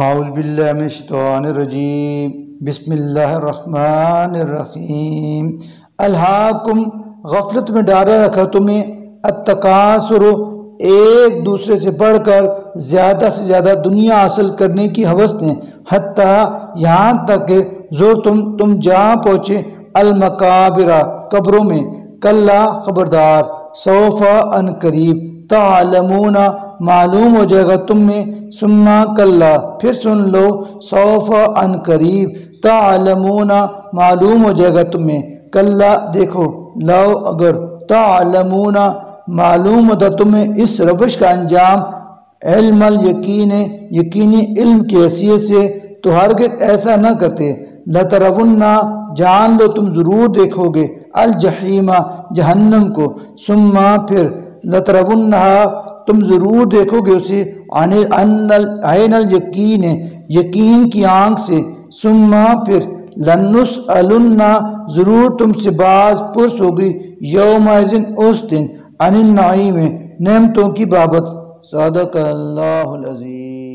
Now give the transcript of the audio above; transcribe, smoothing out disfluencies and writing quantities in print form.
اعوذ باللہ من الشیطان الرجیم بسم اللہ الرحمن الرحیم الہاکم غفلت میں ڈالے رکھا تمہیں التکاثر ایک دوسرے سے بڑھ کر زیادہ سے زیادہ دنیا حاصل کرنے کی ہوس نے حتیٰ یہاں تک کہ زور تم جہاں پہنچے المقابر قبروں میں کلا خبردار سوف ان قریب تعلمون معلوم ہو جائے گا تم میں ثم کلا پھر سن لو سوف ان قریب تعلمون معلوم ہو جائے گا تمہیں کلا دیکھو لو اگر تعلمون معلوم ہوتا تمہیں اس روش کا انجام علم الیقین یقینی علم کی حیثیت سے تو ہرگز ایسا نہ کرتے لترون جان لو تم ضرور دیکھو گے الجحیم جہنم کو ثم پھر لترونہا تم ضرور دیکھو گے اسے عین الیقین یقین کی آنکھ سے ثم پھر لنسألن ضرور تم سے باز پرس ہوگی یومئذ اس دن عن النعیم نعمتوں کی بابت صدق اللہ العظیم.